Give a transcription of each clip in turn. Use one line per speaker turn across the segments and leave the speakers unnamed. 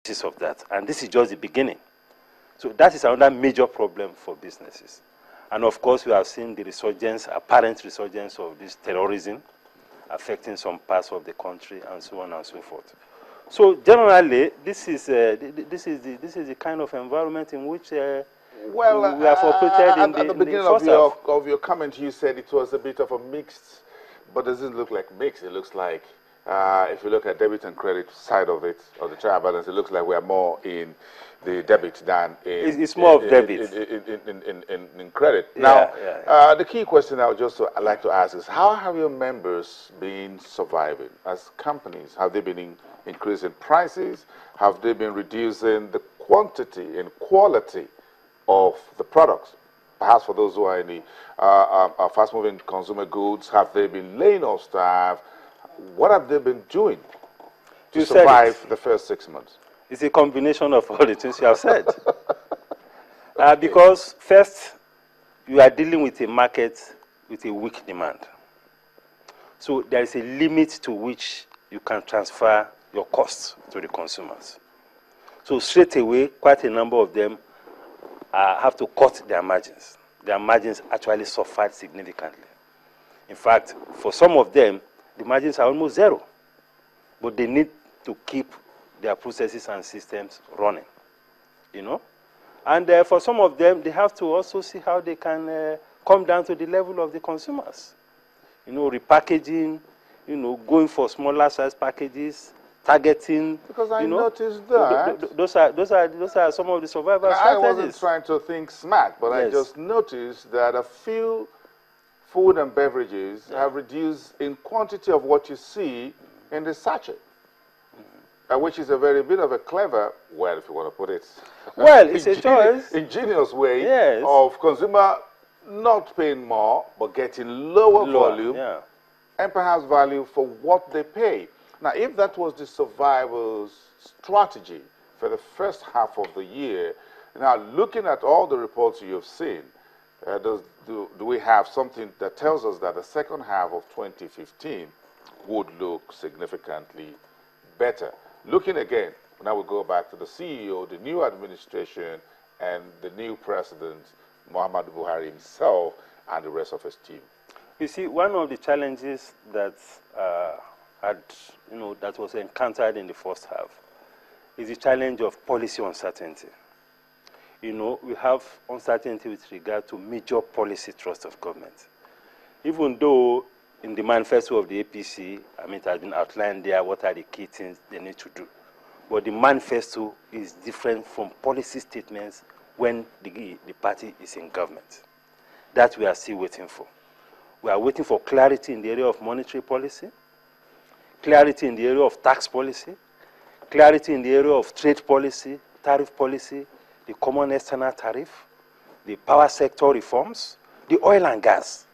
possibilities of that. And this is just the beginning. So that is another major problem for businesses. And of course, we have seen the resurgence, apparent resurgence of this terrorism affecting some parts of the country and so on and so forth. So generally, this is the kind of environment in which we have operated in
the beginning
of
your comment. You said it was a bit of a mixed, but doesn't look like mixed. It looks like if you look at debit and credit side of it, or the trial balance, it looks like we are more in the debit than in
it's more of debit
in credit.
Yeah,
now,
yeah.
The key question I would just like to ask is, how have your members been surviving as companies? Have they been increasing prices? Have they been reducing the quantity and quality of the products? Perhaps for those who are in the fast-moving consumer goods, have they been laying off staff? What have they been doing to survive the first 6 months?
It's a combination of all the things you have said. Because first, you are dealing with a market with a weak demand. So there is a limit to which you can transfer your costs to the consumers. So straight away, quite a number of them have to cut their margins. Their margins actually suffered significantly. In fact, for some of them, the margins are almost zero. But they need to keep their processes and systems running, you know. And for some of them, they have to also see how they can come down to the level of the consumers. You know, repackaging, you know, going for smaller size packages, targeting.
Because I noticed that.
Those are some of the survival strategies.
I wasn't trying to think smart, but yes. I just noticed that a few food and beverages have reduced in quantity of what you see in the sachet. Which is a very bit of a clever, well, if you want to put it,
well, it's a choice,
ingenious way of consumer not paying more, but getting lower volume and perhaps value for what they pay. Now, if that was the survival strategy for the first half of the year, now looking at all the reports you've seen, do we have something that tells us that the second half of 2015 would look significantly better? Looking again, now we go back to the CEO, the new administration, and the new president, Muhammadu Buhari himself, and the rest of his team.
You see, one of the challenges that that was encountered in the first half is the challenge of policy uncertainty. You know, we have uncertainty with regard to major policy thrust of government. Even though in the manifesto of the APC, I mean, it has been outlined there what are the key things they need to do. But the manifesto is different from policy statements when the party is in government. That we are still waiting for. We are waiting for clarity in the area of monetary policy, clarity in the area of tax policy, clarity in the area of trade policy, tariff policy, the common external tariff, the power sector reforms, the oil and gas.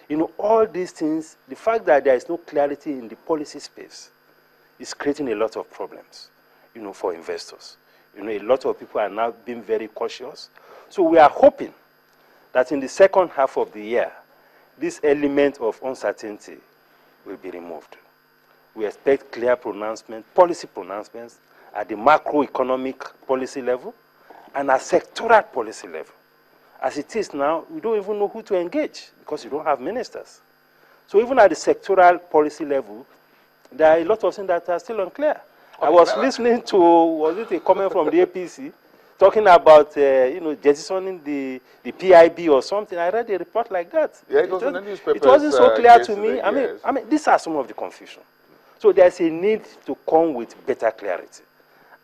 You know, all these things, the fact that there is no clarity in the policy space is creating a lot of problems, you know, for investors. You know, a lot of people are now being very cautious. So we are hoping that in the second half of the year, this element of uncertainty will be removed. We expect clear pronouncements, policy pronouncements at the macroeconomic policy level and at sectoral policy level. As it is now, we don't even know who to engage because you don't have ministers. So even at the sectoral policy level, there are a lot of things that are still unclear. I was listening to, was it a comment from the APC, talking about, jettisoning the PIB or something. I read a report like that.
Yeah, it was in the newspaper.
It wasn't so clear to me. I mean, these are some of the confusion. So there's a need to come with better clarity.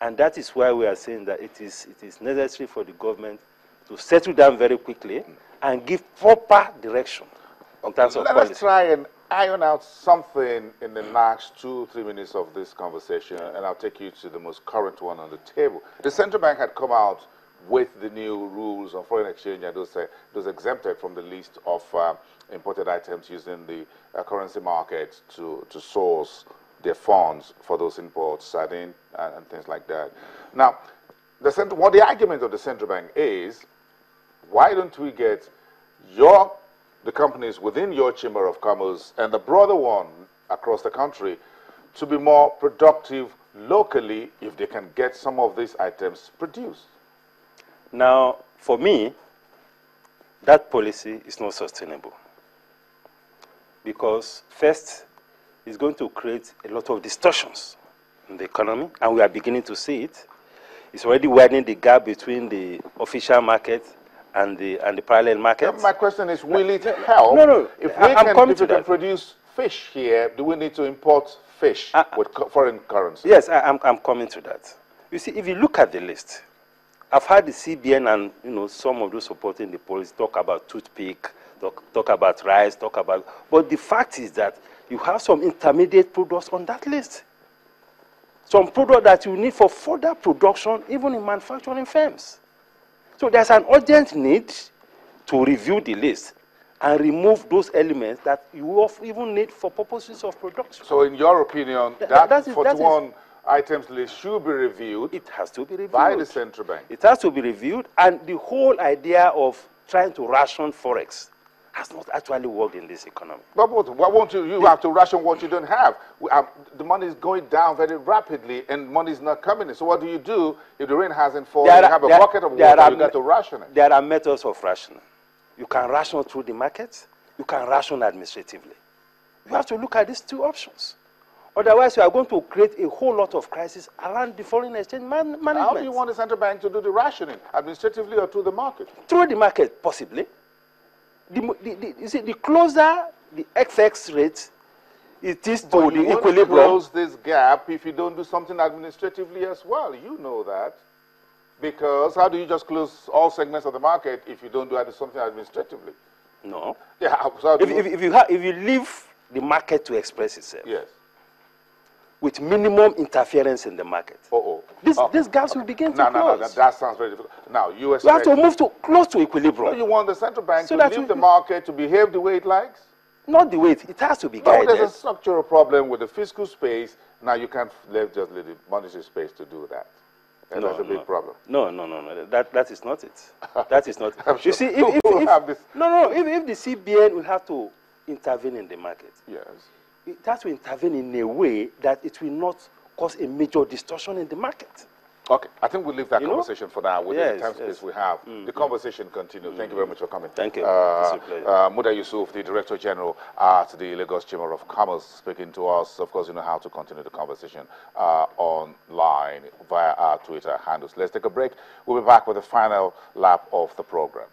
And that is why we are saying that it is necessary for the government to settle down very quickly and give proper direction in terms of policy.
Let us try and iron out something in the next 2-3 minutes of this conversation, and I'll take you to the most current one on the table. The central bank had come out with the new rules on foreign exchange, and those exempted from the list of imported items using the currency market to source their funds for those imports, sardine and things like that. Now, the argument of the central bank is, why don't we get the companies within your Chamber of Commerce and the broader one across the country to be more productive locally if they can get some of these items produced?
Now, for me, that policy is not sustainable. Because first, it's going to create a lot of distortions in the economy, and we are beginning to see it. It's already widening the gap between the official market and the parallel market.
My question is, will it help?
No.
If we can produce fish here, do we need to import fish with foreign currency?
Yes, I'm coming to that. You see, if you look at the list, I've heard the CBN and some of those supporting the policy talk about toothpick, talk about rice, but the fact is that you have some intermediate products on that list. Some product that you need for further production, even in manufacturing firms. So there's an urgent need to review the list and remove those elements that you even need for purposes of production.
So in your opinion, that 41 items list should be reviewed?
It has to be reviewed.
By the central bank?
It has to be reviewed, and the whole idea of trying to ration Forex has not actually worked in this economy.
But why won't you have to ration what you don't have? The money is going down very rapidly and money is not coming in. So what do you do if the rain hasn't fallen? You have a bucket of water, you got to ration it.
There are methods of rationing. You can ration through the market. You can ration administratively. You have to look at these two options. Otherwise, you are going to create a whole lot of crisis around the foreign exchange management.
How do you want the central bank to do the rationing, administratively or through the market?
Through the market, possibly. You see, the closer the FX rate it is to the equilibrium.
You won't close this gap if you don't do something administratively as well. You know that. Because how do you just close all segments of the market if you don't do something administratively?
No.
Yeah. So
if you leave the market to express itself.
Yes.
With minimum interference in the market. These gaps will begin to close.
No, that sounds very difficult. Now, you
have to move close to equilibrium.
So you want the central bank to leave the market to behave the way it likes?
Not the way it has to be guided.
No, there's a structural problem with the fiscal space. Now, you can't just leave the monetary space to do that. And that's a big problem.
No. That is not it. That is not it. You see, if the CBN will have to intervene in the market.
Yes.
It has to intervene in a way that it will not cause a major distortion in the market.
Okay, I think we'll leave that conversation for now. With the time space we have, the conversation continues. Thank you very much for coming.
Thank you. Muda
Yusuf, the Director General at the Lagos Chamber of Commerce, speaking to us. Of course, you know how to continue the conversation online via our Twitter handles. Let's take a break. We'll be back with the final lap of the program.